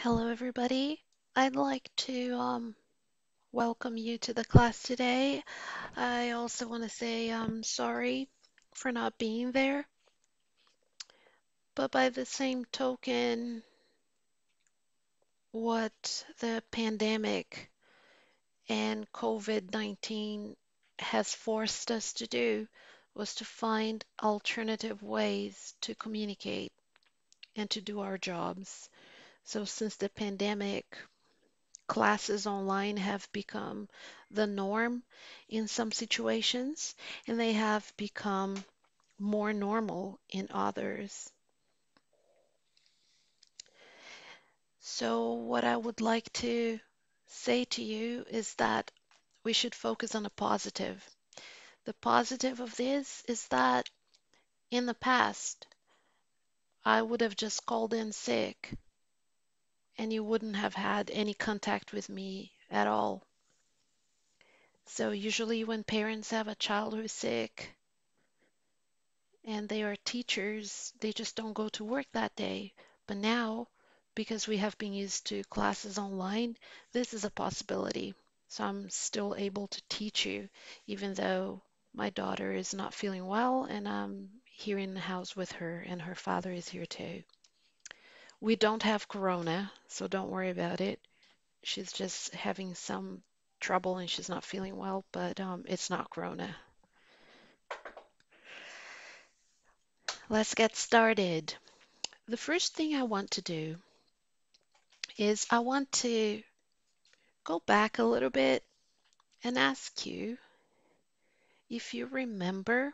Hello, everybody. I'd like to welcome you to the class today. I also want to say I'm sorry for not being there, but by the same token, what the pandemic and COVID-19 has forced us to do was to find alternative ways to communicate and to do our jobs. So, since the pandemic, classes online have become the norm in some situations, and they have become more normal in others. So, what I would like to say to you is that we should focus on a positive. The positive of this is that in the past, I would have just called in sick and you wouldn't have had any contact with me at all. So, usually, when parents have a child who's sick, and they are teachers, they just don't go to work that day. But now, because we have been used to classes online, this is a possibility. So I'm still able to teach you, even though my daughter is not feeling well and I'm here in the house with her, and her father is here too. We don't have corona, so don't worry about it. She's just having some trouble and she's not feeling well, but it's not corona. Let's get started. The first thing I want to do is I want to go back a little bit and ask you if you remember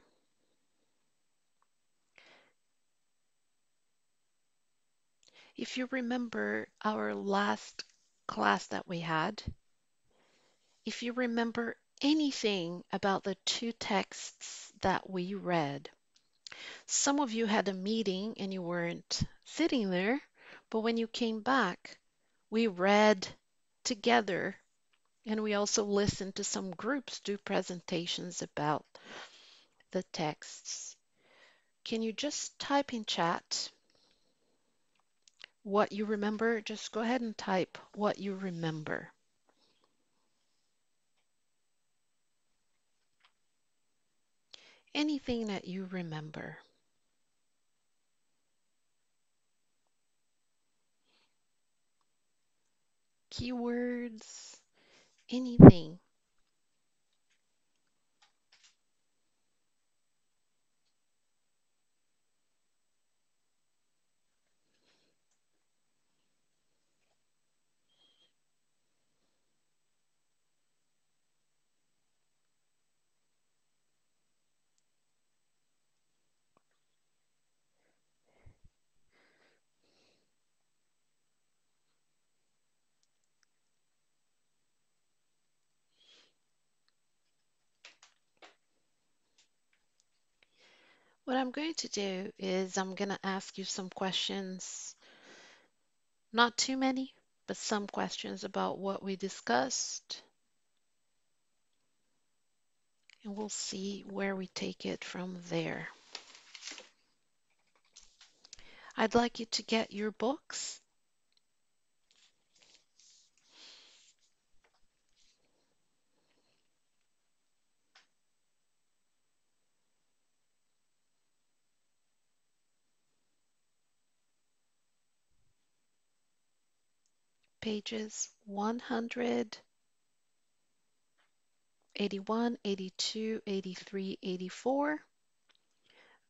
our last class that we had, if you remember anything about the two texts that we read. Some of you had a meeting and you weren't sitting there, but when you came back, we read together and we also listened to some groups do presentations about the texts. Can you just type in chat what you remember? Just go ahead and type what you remember. Anything that you remember. Keywords, anything. What I'm going to do is I'm going to ask you some questions, not too many, but some questions about what we discussed, and we'll see where we take it from there. I'd like you to get your books. Pages 100, 81, 82, 83, 84.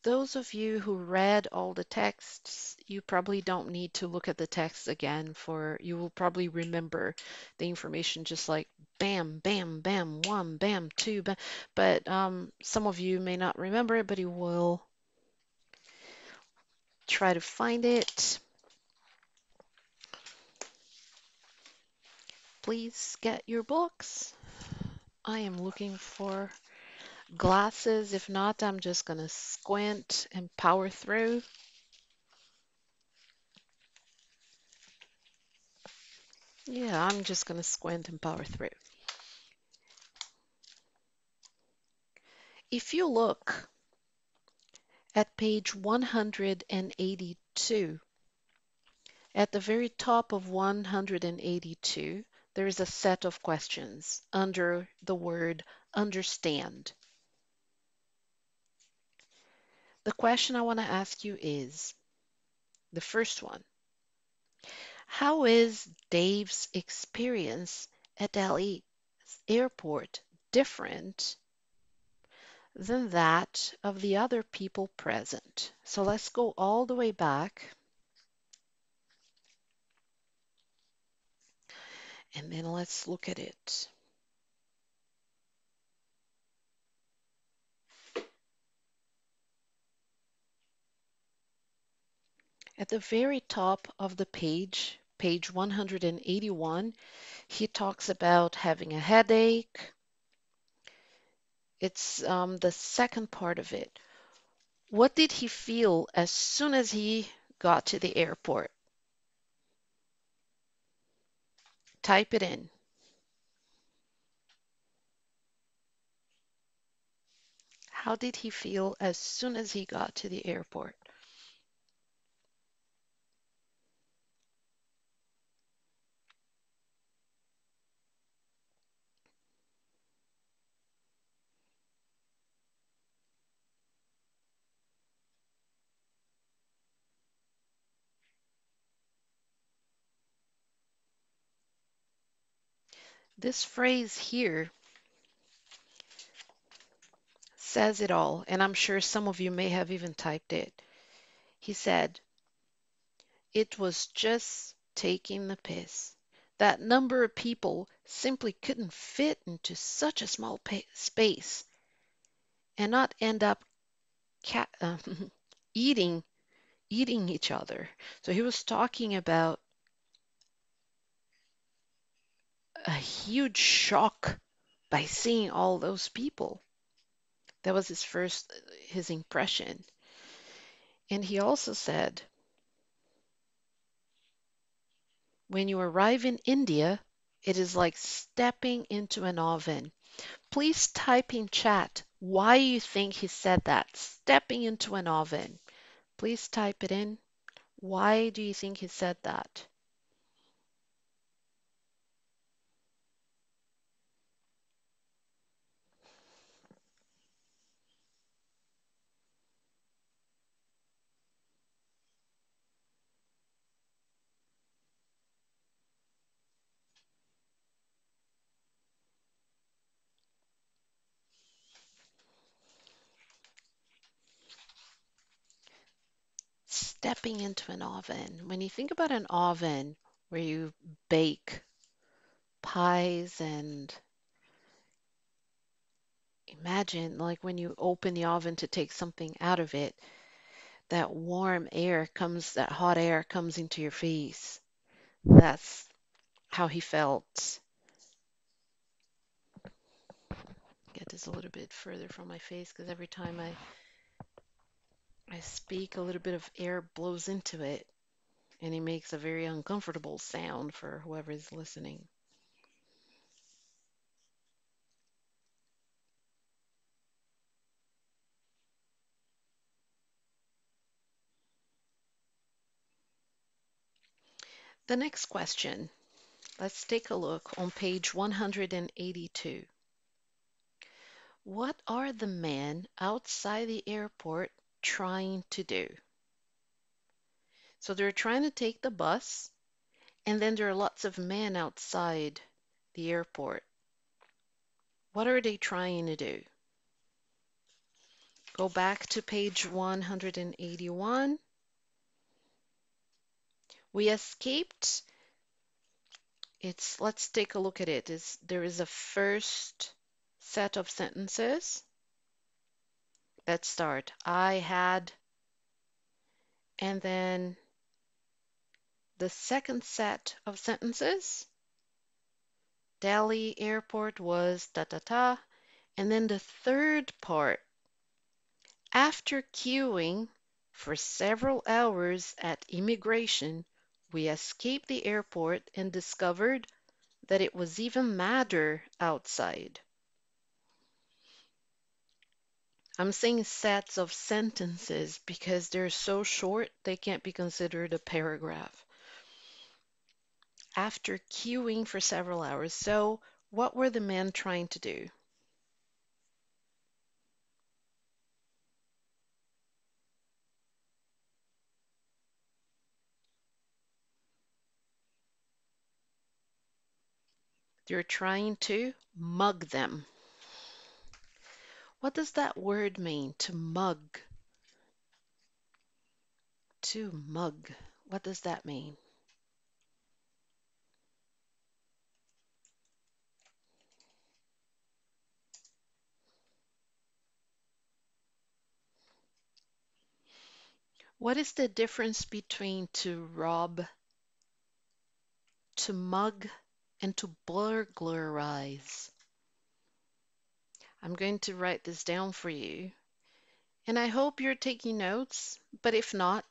Those of you who read all the texts, you probably don't need to look at the text again for you will probably remember the information just like bam, bam, bam, one, bam, two, bam. But some of you may not remember it, but you will try to find it. Please get your books. I am looking for glasses. If not, I'm just gonna squint and power through. Yeah, I'm just gonna squint and power through. If you look at page 182, At the very top of 182, there is a set of questions under the word understand. The question I want to ask you is the first one. How is Dave's experience at Delhi airport different than that of the other people present? So let's go all the way back and then let's look at it. At the very top of the page, page 181, he talks about having a headache. It's the second part of it. What did he feel as soon as he got to the airport? Type it in. How did he feel as soon as he got to the airport? This phrase here says it all, and I'm sure some of you may have even typed it. He said, it was just taking the piss. That number of people simply couldn't fit into such a small space and not end up ca- eating eating each other. So he was talking about a huge shock by seeing all those people. That was his impression. And he also said, when you arrive in India, it is like stepping into an oven. Please type in chat why you think he said that. Stepping into an oven. Please type it in. Why do you think he said that? Stepping into an oven. When you think about an oven where you bake pies and imagine like when you open the oven to take something out of it, that warm air comes, that hot air comes into your face. That's how he felt. Get this a little bit further from my face because every time I speak, a little bit of air blows into it and it makes a very uncomfortable sound for whoever is listening. The next question, let's take a look on page 182. What are the men outside the airport trying to do? So they're trying to take the bus, and then there are lots of men outside the airport. What are they trying to do? Go back to page 181. We escaped. Let's take a look at it. There is a first set of sentences that start I had, and then the second set of sentences, Delhi airport was ta ta ta, and then the third part, after queuing for several hours at immigration, we escaped the airport and discovered that it was even madder outside. I'm saying sets of sentences because they're so short they can't be considered a paragraph. after queuing for several hours. So, what were the men trying to do? They're trying to mug them. What does that word mean, to mug? To mug. What does that mean? What is the difference between to rob, to mug, and to burglarize? I'm going to write this down for you, and I hope you're taking notes, but if not,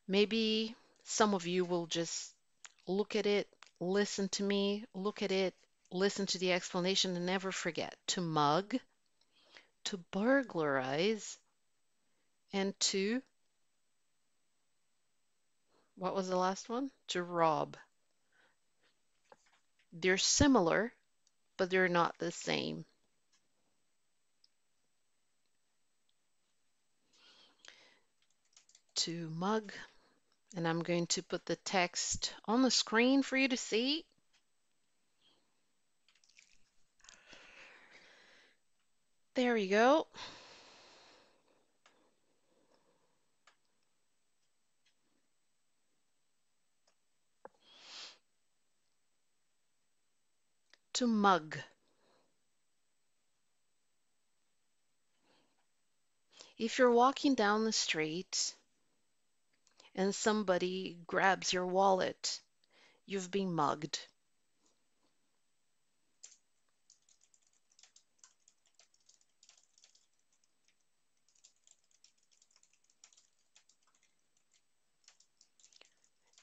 maybe some of you will just look at it, listen to me, look at it, listen to the explanation, and never forget. To mug, to burglarize, and to, what was the last one? To rob. They're similar, but they're not the same. To mug, and I'm going to put the text on the screen for you to see. There you go. To mug. If you're walking down the street and somebody grabs your wallet, you've been mugged.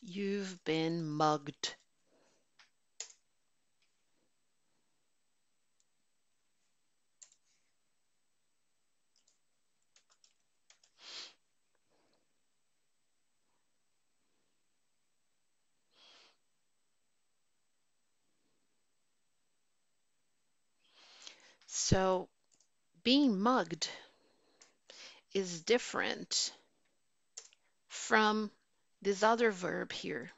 You've been mugged. So being mugged is different from this other verb here,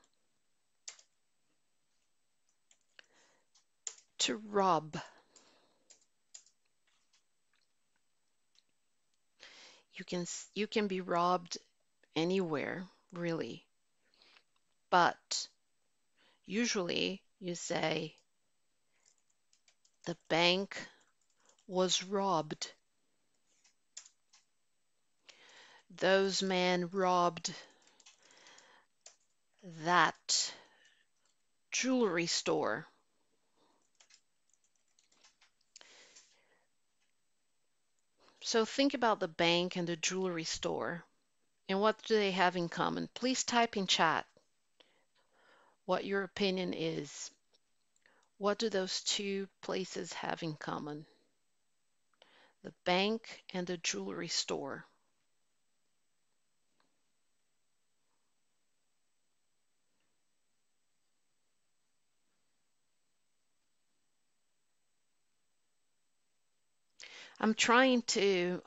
to rob. You can be robbed anywhere, really, but usually you say the bank was robbed. Those men robbed that jewelry store. So think about the bank and the jewelry store, and what do they have in common? Please type in chat what your opinion is. What do those two places have in common? The bank and the jewelry store. I'm trying to,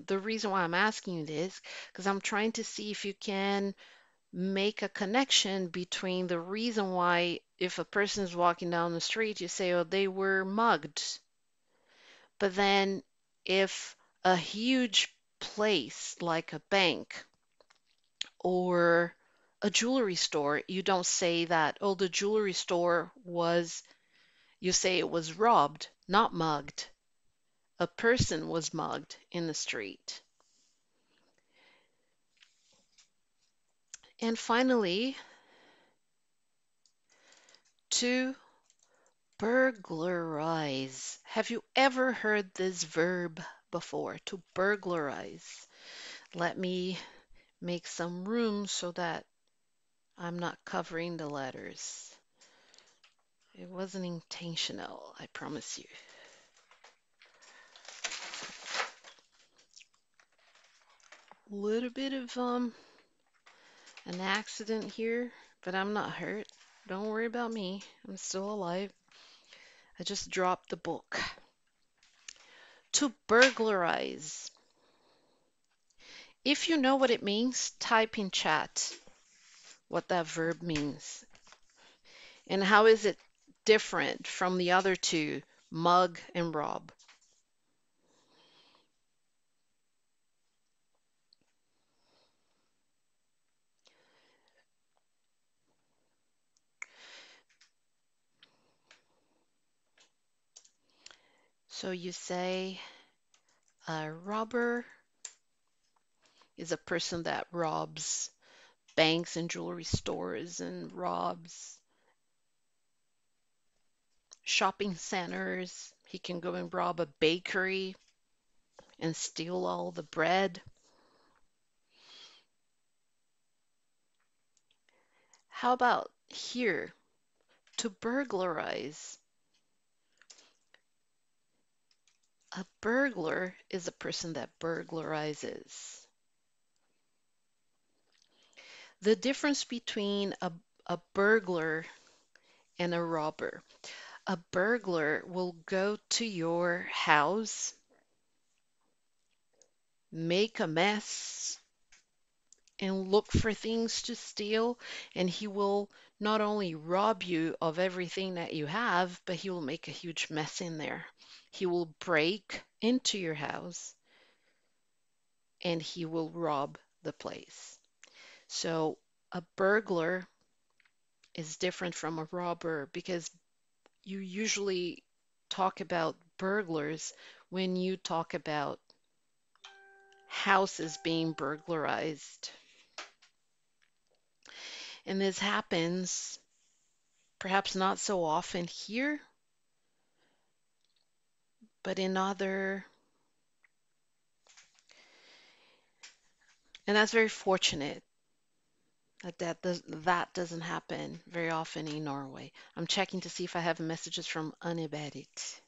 the reason why I'm asking you this, because I'm trying to see if you can make a connection between the reason why, if a person is walking down the street, you say, oh, they were mugged. But then if a huge place like a bank or a jewelry store, you don't say that, oh, the jewelry store was, you say it was robbed, not mugged. A person was mugged in the street. And finally, to burglarize. Have you ever heard this verb before? To burglarize. Let me make some room so that I'm not covering the letters. It wasn't intentional, I promise you. A little bit of an accident here, but I'm not hurt. Don't worry about me. I'm still alive. I just dropped the book. To burglarize. If you know what it means, type in chat what that verb means. And how is it different from the other two, mug and rob? So you say a robber is a person that robs banks and jewelry stores and robs shopping centers. He can go and rob a bakery and steal all the bread. How about here? To burglarize. A burglar is a person that burglarizes. The difference between a burglar and a robber. A burglar will go to your house, make a mess, and look for things to steal, and he will not only rob you of everything that you have, but he will make a huge mess in there. He will break into your house and he will rob the place. So a burglar is different from a robber because you usually talk about burglars when you talk about houses being burglarized. And this happens perhaps not so often here, but in other, and that's very fortunate that that doesn't happen very often in Norway. I'm checking to see if I have messages from Uneberit.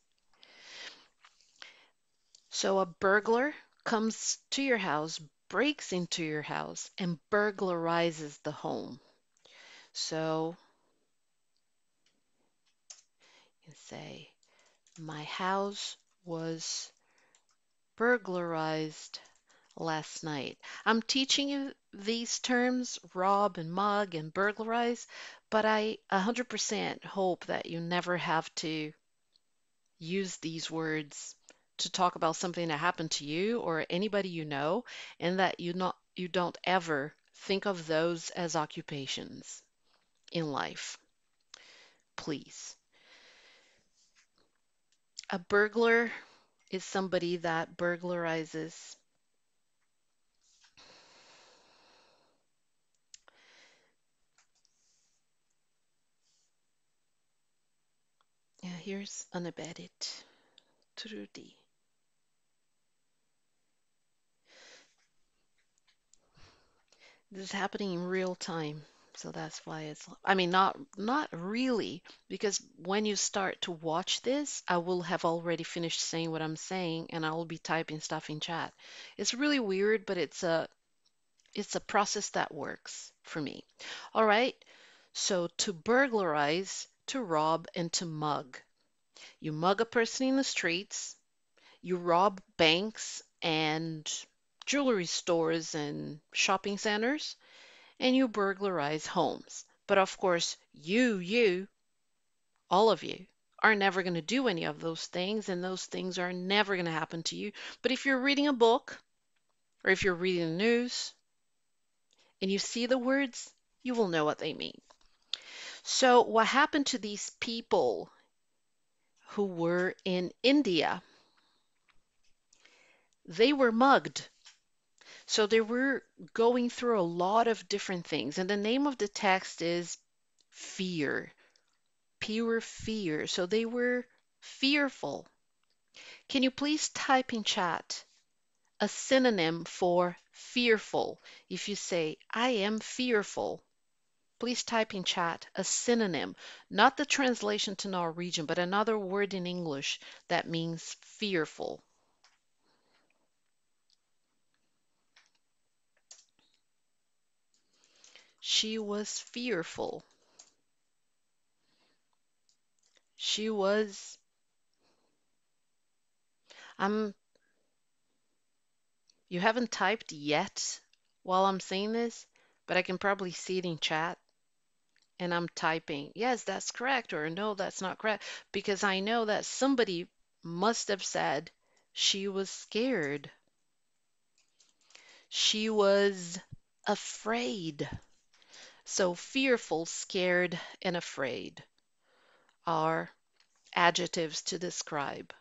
So a burglar comes to your house, breaks into your house, and burglarizes the home. So you can say, my house was burglarized last night. I'm teaching you these terms, rob and mug and burglarize, but I 100% hope that you never have to use these words to talk about something that happened to you or anybody you know, and that you don't ever think of those as occupations in life. Please. A burglar is somebody that burglarizes. Yeah, here's unabetted. Trudy. This is happening in real time. So that's why it's, I mean, not really, because when you start to watch this, I will have already finished saying what I'm saying and I will be typing stuff in chat. It's really weird, but it's a process that works for me. All right. So to burglarize, to rob, and to mug. You mug a person in the streets, you rob banks and jewelry stores and shopping centers, and you burglarize homes. But of course, all of you, are never going to do any of those things, and those things are never going to happen to you. But if you're reading a book, or if you're reading the news, and you see the words, you will know what they mean. So, what happened to these people who were in India? They were mugged. So, they were going through a lot of different things. And the name of the text is fear, pure fear. So, they were fearful. Can you please type in chat a synonym for fearful? If you say, I am fearful, please type in chat a synonym, not the translation to Norwegian, but another word in English that means fearful. She was fearful. She was, I'm, you haven't typed yet while I'm saying this, but I can probably see it in chat and I'm typing, yes, that's correct, or no, that's not correct, because I know that somebody must have said she was scared. She was afraid. So fearful, scared, and afraid are adjectives to describe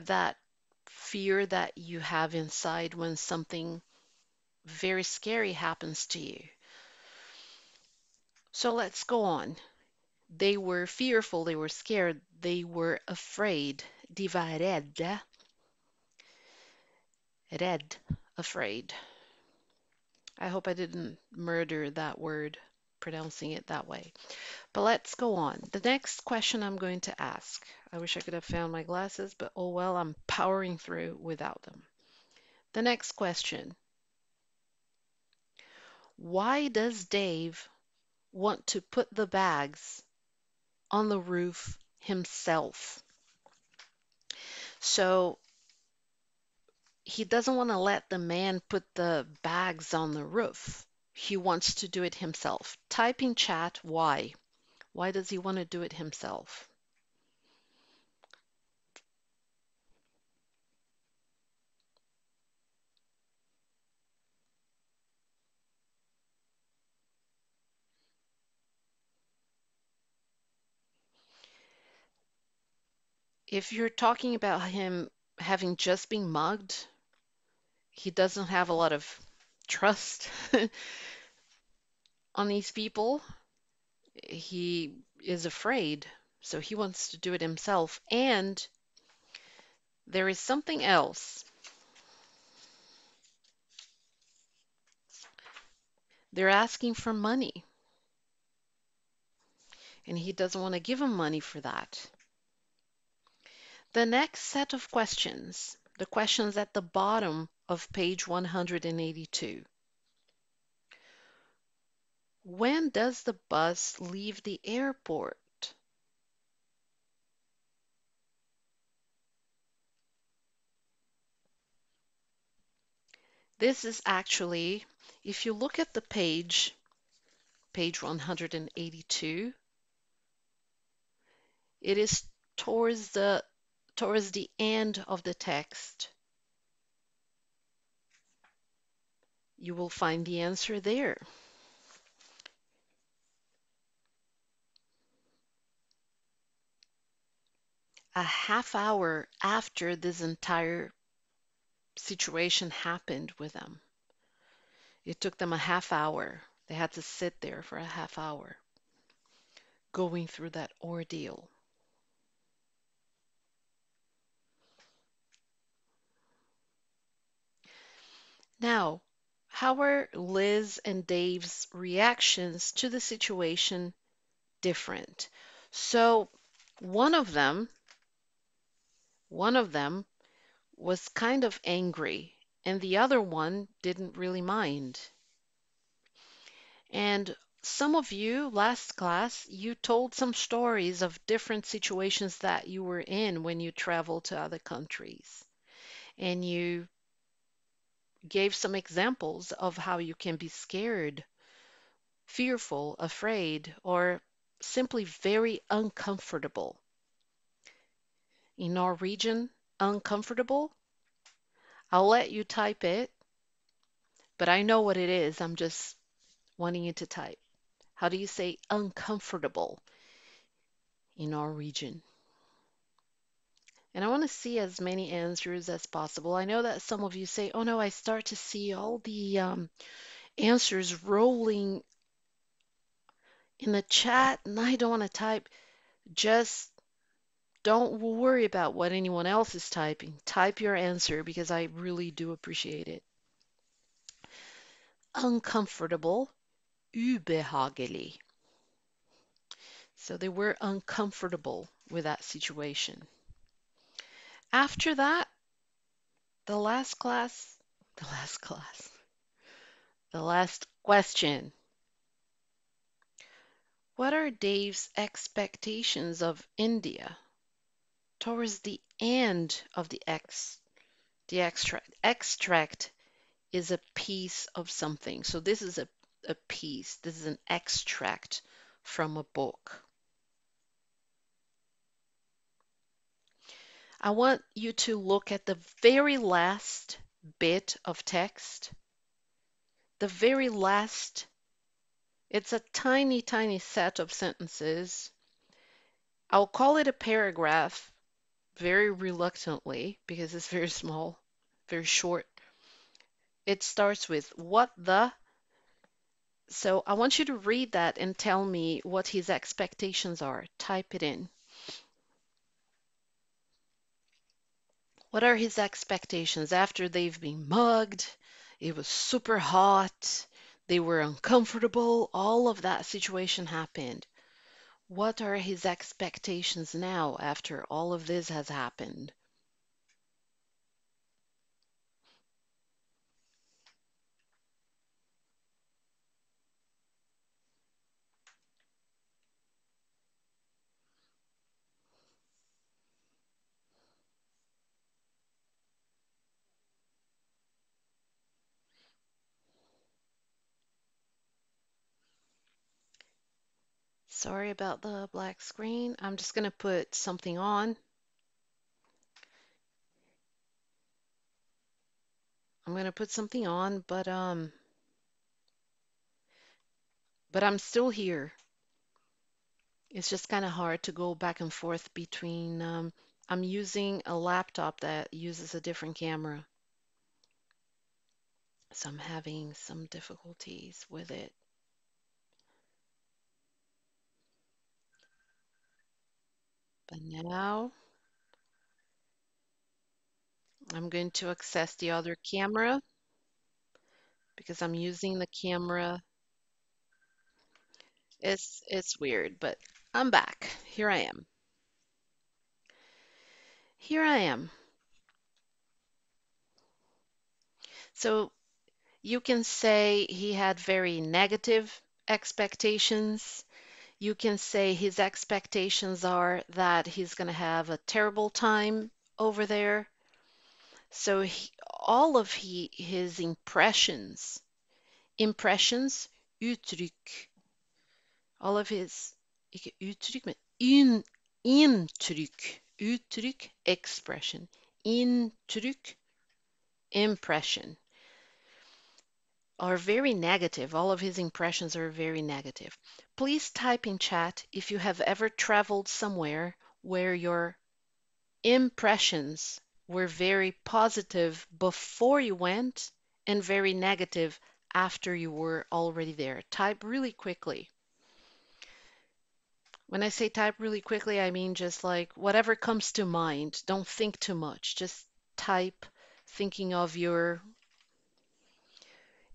that fear that you have inside when something very scary happens to you. So let's go on. They were fearful, they were scared, they were afraid. De var rädda. Rädd, afraid. I hope I didn't murder that word pronouncing it that way. But let's go on. The next question I'm going to ask. I wish I could have found my glasses, but oh well, I'm powering through without them. The next question. Why does Dave want to put the bags on the roof himself? So he doesn't want to let the man put the bags on the roof. He wants to do it himself. Type in chat why. Why does he want to do it himself? If you're talking about him having just been mugged, he doesn't have a lot of trust on these people. He is afraid, so he wants to do it himself. And there is something else. They're asking for money, and he doesn't want to give them money for that. The next set of questions, the questions at the bottom of page 182. When does the bus leave the airport? This is actually, if you look at the page 182, it is towards the end of the text. You will find the answer there. A half hour after this entire situation happened with them. It took them a half hour. They had to sit there for a half hour going through that ordeal. Now, how are Liz and Dave's reactions to the situation different? So, one of them was kind of angry, and the other one didn't really mind. And some of you, last class, you told some stories of different situations that you were in when you traveled to other countries. And you gave some examples of how you can be scared, fearful, afraid, or simply very uncomfortable. In Norwegian, uncomfortable, I'll let you type it, but I know what it is. I'm just wanting you to type. How do you say uncomfortable in Norwegian? And I want to see as many answers as possible. I know that some of you say, oh no, I start to see all the answers rolling in the chat and I don't want to type. Just don't worry about what anyone else is typing. Type your answer because I really do appreciate it. Uncomfortable, ubehagelig. So they were uncomfortable with that situation. After that, the last question. What are Dave's expectations of India towards the end of the extract? Extract is a piece of something. So this is a piece. This is an extract from a book. I want you to look at the very last bit of text. The very last, it's a tiny, tiny set of sentences. I'll call it a paragraph very reluctantly because it's very small, very short. It starts with what the. So I want you to read that and tell me what his expectations are. Type it in. What are his expectations after they've been mugged? It was super hot. They were uncomfortable. All of that situation happened. What are his expectations now after all of this has happened? Sorry about the black screen. I'm just going to put something on. I'm going to put something on, but I'm still here. It's just kind of hard to go back and forth between I'm using a laptop that uses a different camera. So I'm having some difficulties with it. But now I'm going to access the other camera because I'm using the camera. It's weird, but I'm back. Here I am. Here I am. So you can say he had very negative expectations. You can say his expectations are that he's going to have a terrible time over there. So all of his impressions, uttryck, all of his, ikke uttryck, men uttryck, expression, intryck, impression, are very negative. All of his impressions are very negative. Please type in chat if you have ever traveled somewhere where your impressions were very positive before you went and very negative after you were already there. Type really quickly. When I say type really quickly, I mean just like whatever comes to mind. Don't think too much. Just type thinking of your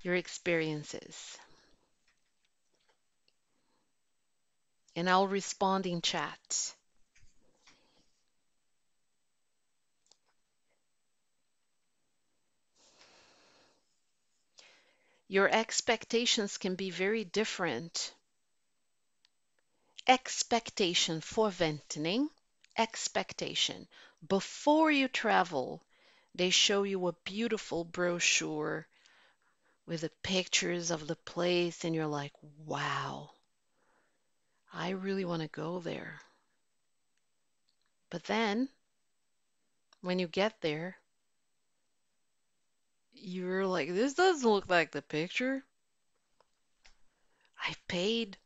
experiences. And I'll respond in chat. Your expectations can be very different. Expectation, forventning, expectation. Before you travel, they show you a beautiful brochure with the pictures of the place, and you're like, wow, I really want to go there. But then, when you get there, you're like, this doesn't look like the picture. I paid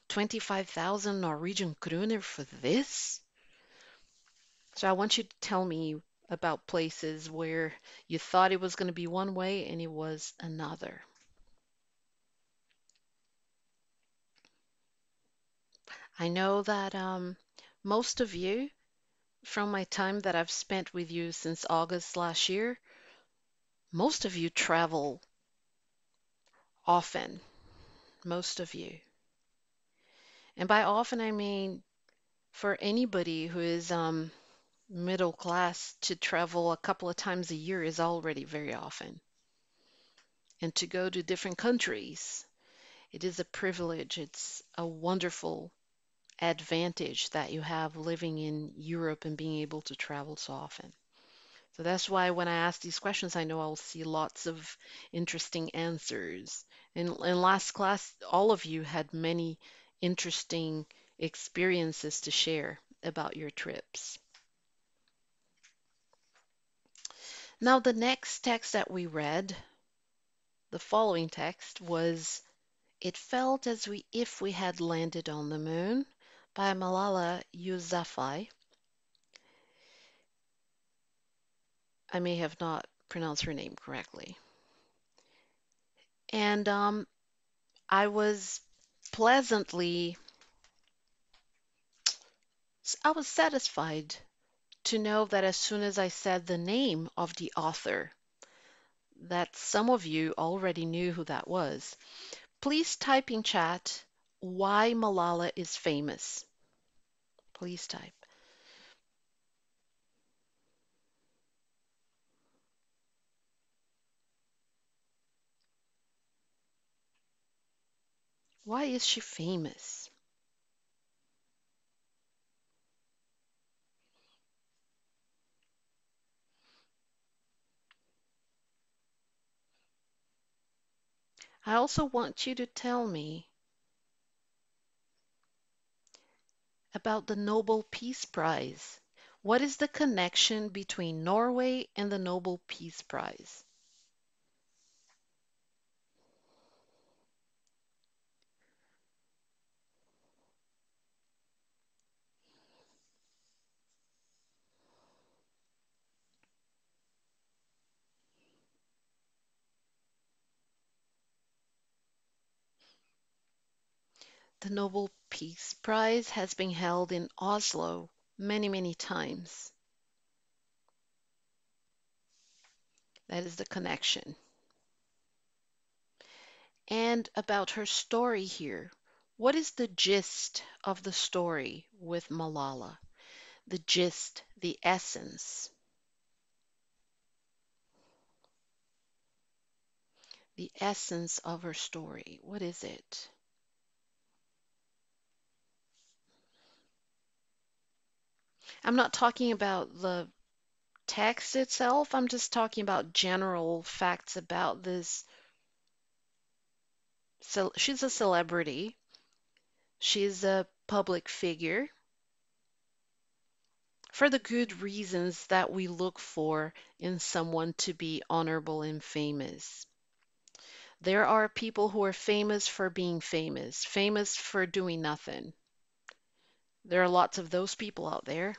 25,000 Norwegian kroner for this. So I want you to tell me about places where you thought it was going to be one way and it was another. I know that most of you, from my time that I've spent with you since August last year, most of you travel often. Most of you. And by often, I mean for anybody who is middle class to travel a couple of times a year is already very often. And to go to different countries It is a privilege. It's a wonderful advantage that you have living in Europe and being able to travel so often. So that's why when I ask these questions, I know I'll see lots of interesting answers. In last class, all of you had many interesting experiences to share about your trips. Now, the next text that we read, the following text, was It Felt as If We Had Landed on the Moon by Malala Yousafzai. I may have not pronounced her name correctly. And I was pleasantly, I was satisfied to know that as soon as I said the name of the author, that some of you already knew who that was. Please type in chat why Malala is famous. Please type. Why is she famous? I also want you to tell me about the Nobel Peace Prize. What is the connection between Norway and the Nobel Peace Prize? The Nobel Peace Prize has been held in Oslo many, many times. That is the connection. And about her story here. What is the gist of the story with Malala? The gist, the essence. The essence of her story. What is it? I'm not talking about the text itself. I'm just talking about general facts about this. So she's a celebrity. She's a public figure for the good reasons that we look for in someone to be honorable and famous. There are people who are famous for being famous, famous for doing nothing. There are lots of those people out there,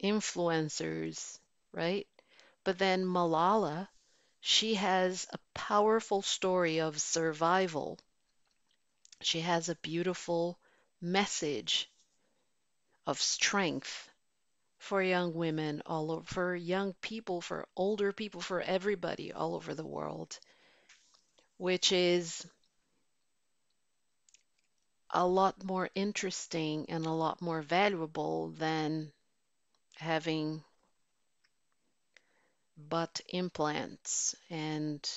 influencers, right? But then Malala, she has a powerful story of survival. She has a beautiful message of strength for young women all over, for young people, for older people, for everybody all over the world, which is a lot more interesting and a lot more valuable than having butt implants and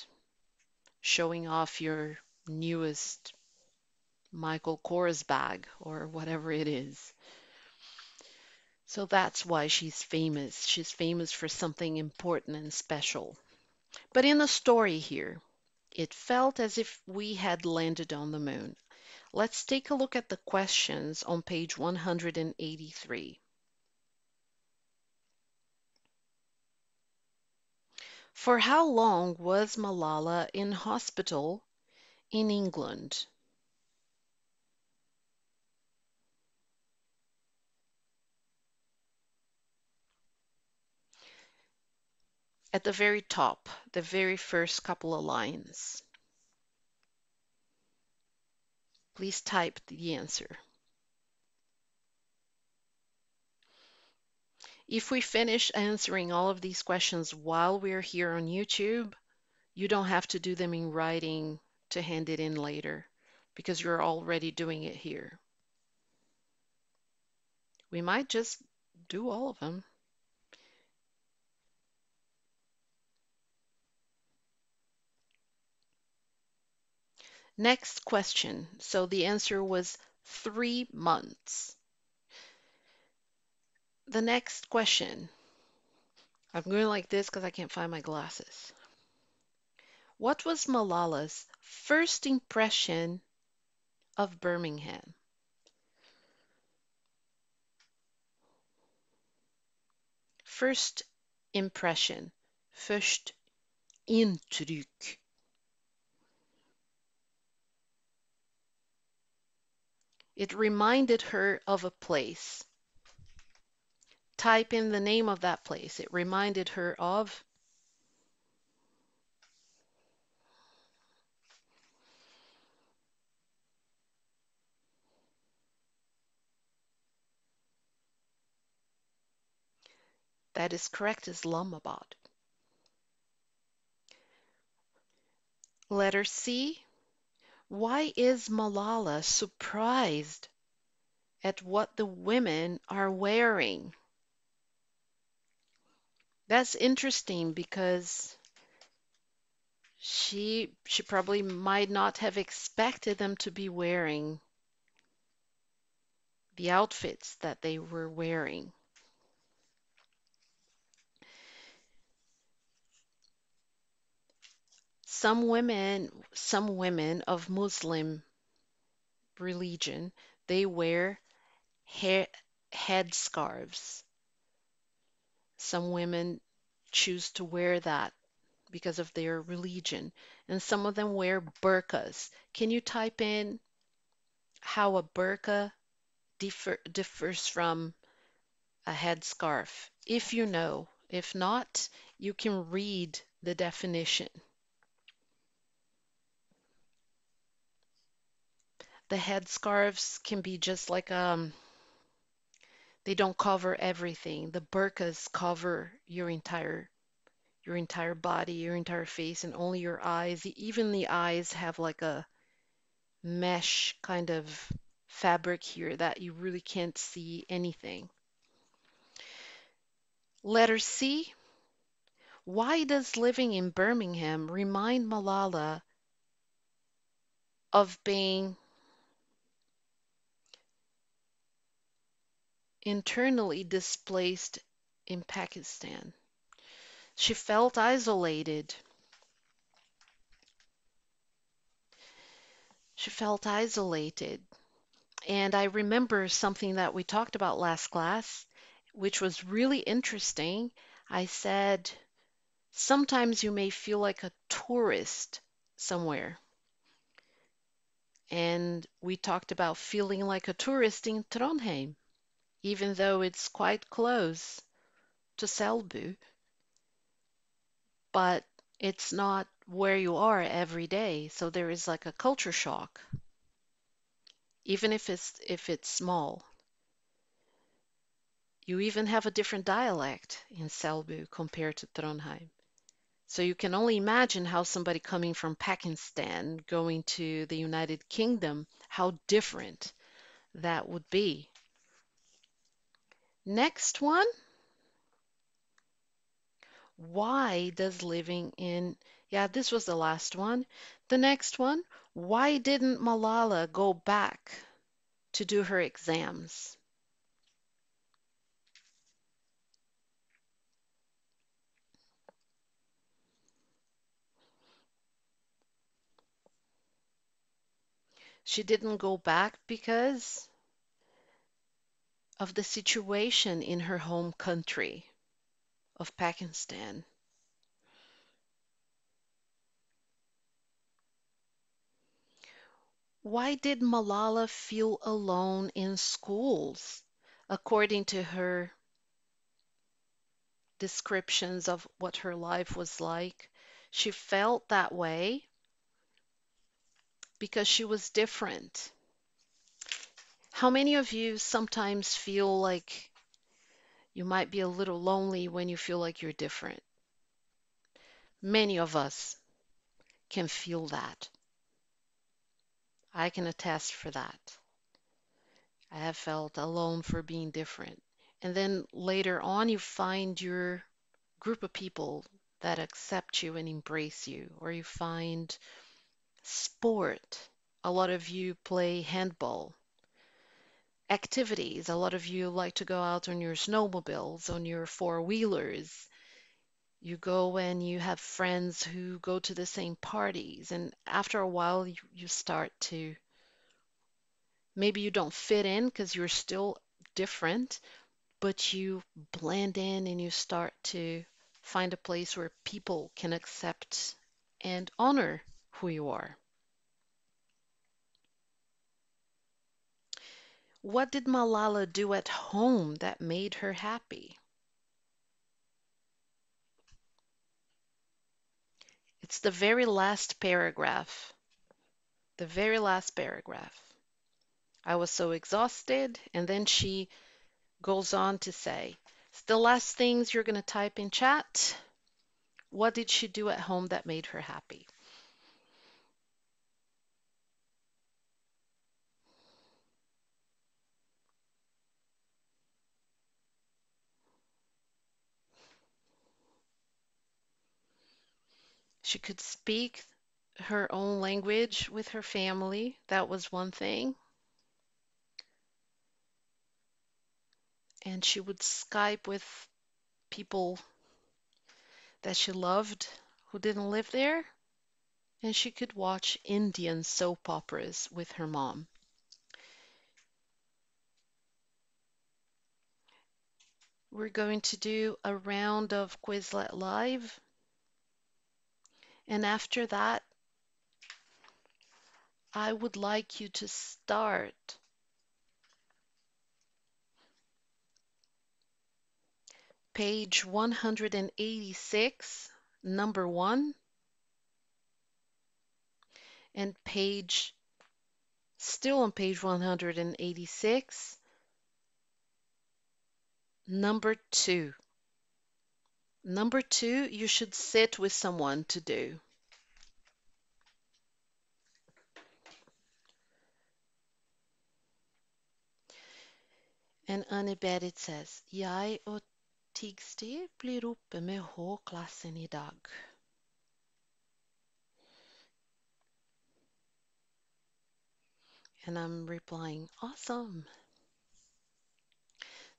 showing off your newest Michael Kors bag or whatever it is. So that's why she's famous. She's famous for something important and special. But in the story here, it felt as if we had landed on the moon. Let's take a look at the questions on page 183. For how long was Malala in hospital in England? At the very top, the very first couple of lines. Please type the answer. If we finish answering all of these questions while we're here on YouTube, you don't have to do them in writing to hand it in later because you're already doing it here. We might just do all of them. Next question. So the answer was 3 months. The next question. I'm going like this because I can't find my glasses. What was Malala's first impression of Birmingham? First impression. Först intryck. It reminded her of a place. Type in the name of that place. It reminded her of. That is correct, Islamabad. Letter C. Why is Malala surprised at what the women are wearing? That's interesting because she probably might not have expected them to be wearing the outfits that they were wearing. Some women of Muslim religion, they wear hair, headscarves. Some women choose to wear that because of their religion, and some of them wear burqas. Can you type in how a burqa differs from a headscarf? If you know. If not, you can read the definition. The headscarves can be just like they don't cover everything. The burqas cover your entire body, your entire face, and only your eyes. Even the eyes have like a mesh kind of fabric here that you really can't see anything. Letter C. Why does living in Birmingham remind Malala of being internally displaced in Pakistan? She felt isolated. She felt isolated. And I remember something that we talked about last class, which was really interesting. I said, sometimes you may feel like a tourist somewhere. And we talked about feeling like a tourist in Trondheim, even though it's quite close to Selbu, but it's not where you are every day. So there is like a culture shock, even if it's small. You even have a different dialect in Selbu compared to Trondheim. So you can only imagine how somebody coming from Pakistan going to the United Kingdom, how different that would be. Next one. Why does living in, yeah, this was the last one. The next one, why didn't Malala go back to do her exams? She didn't go back because of the situation in her home country of Pakistan. Why did Malala feel alone in schools? According to her descriptions of what her life was like, she felt that way because she was different. How many of you sometimes feel like you might be a little lonely when you feel like you're different? Many of us can feel that. I can attest for that. I have felt alone for being different. And then later on, you find your group of people that accept you and embrace you, or you find sport. A lot of you play handball. Activities. A lot of you like to go out on your snowmobiles, on your four-wheelers. You go and you have friends who go to the same parties, and after a while, you start to maybe you don't fit in because you're still different, but you blend in and you start to find a place where people can accept and honor who you are. What did Malala do at home that made her happy? It's the very last paragraph. The very last paragraph. I was so exhausted, and then she goes on to say, it's the last things you're going to type in chat. What did she do at home that made her happy? She could speak her own language with her family. That was one thing. And she would Skype with people that she loved who didn't live there. And she could watch Indian soap operas with her mom. We're going to do a round of Quizlet Live. And after that, I would like you to start page 186, number 1, and still on page 186, number 2. Number 2, you should sit with someone to do. And Anne-Berit says, Jeg og Tigsti blir oppe med H-klassen I dag. And I'm replying, awesome.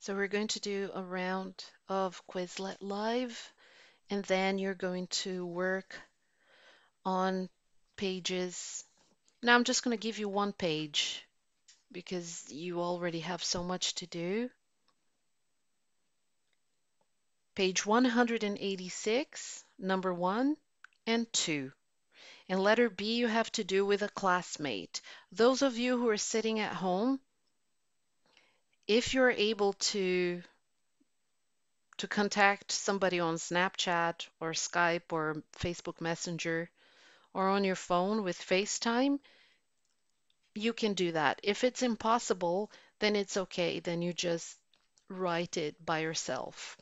So we're going to do a round of Quizlet Live, and then you're going to work on pages. Now I'm just going to give you one page because you already have so much to do. Page 186, number 1 and 2. And letter B you have to do with a classmate. Those of you who are sitting at home, if you're able to contact somebody on Snapchat or Skype or Facebook Messenger or on your phone with FaceTime, you can do that. If it's impossible, then it's okay. Then you just write it by yourself.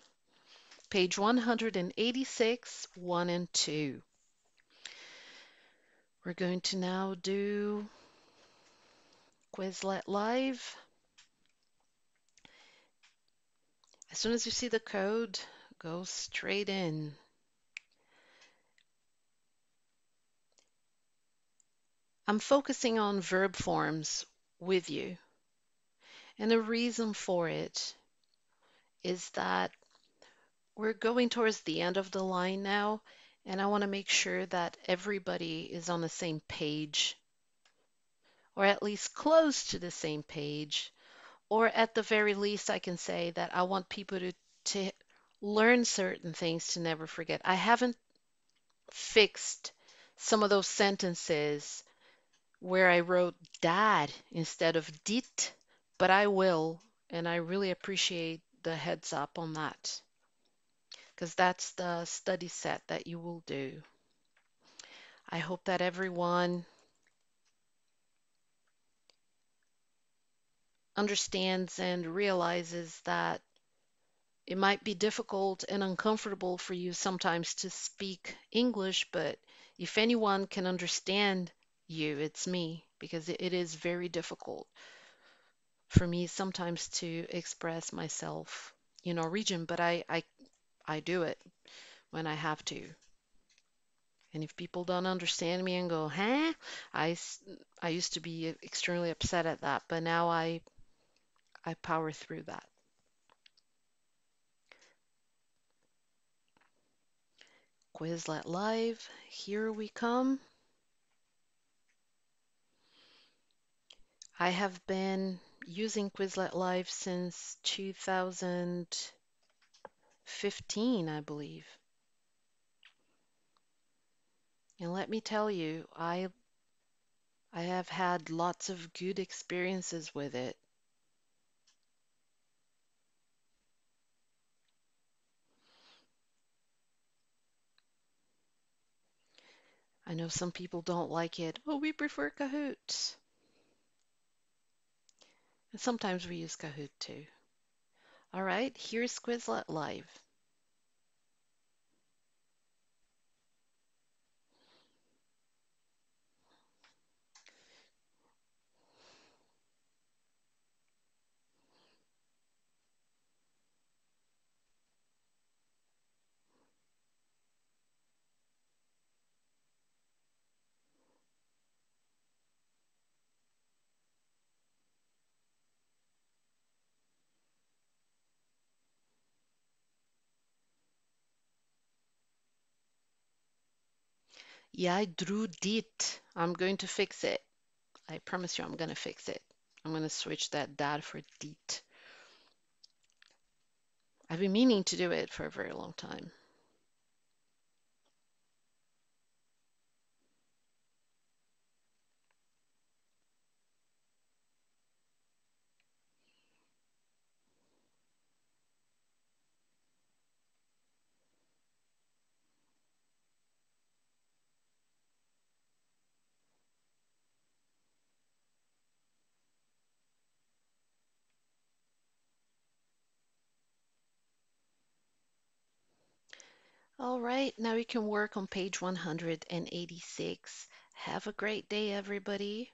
Page 186, 1 and 2. We're going to now do Quizlet Live. As soon as you see the code, go straight in. I'm focusing on verb forms with you. And the reason for it is that we're going towards the end of the line now, and I want to make sure that everybody is on the same page, or at least close to the same page, or at the very least, I can say that I want people to learn certain things to never forget. I haven't fixed some of those sentences where I wrote dad instead of dit, but I will, and I really appreciate the heads up on that because that's the study set that you will do. I hope that everyone understands and realizes that it might be difficult and uncomfortable for you sometimes to speak English, but if anyone can understand you, it's me, because it is very difficult for me sometimes to express myself in Norwegian, but I do it when I have to. And if people don't understand me and go, huh? I, s- I used to be extremely upset at that, but now I power through that. Quizlet Live, here we come. I have been using Quizlet Live since 2015, I believe. And let me tell you, I have had lots of good experiences with it. I know some people don't like it. Oh, we prefer Kahoot. And sometimes we use Kahoot too. All right, here's Quizlet Live. Jag drew dit. I'm going to fix it. I promise you I'm going to fix it. I'm going to switch that dad for dit. I've been meaning to do it for a very long time. All right, now we can work on page 186. Have a great day, everybody.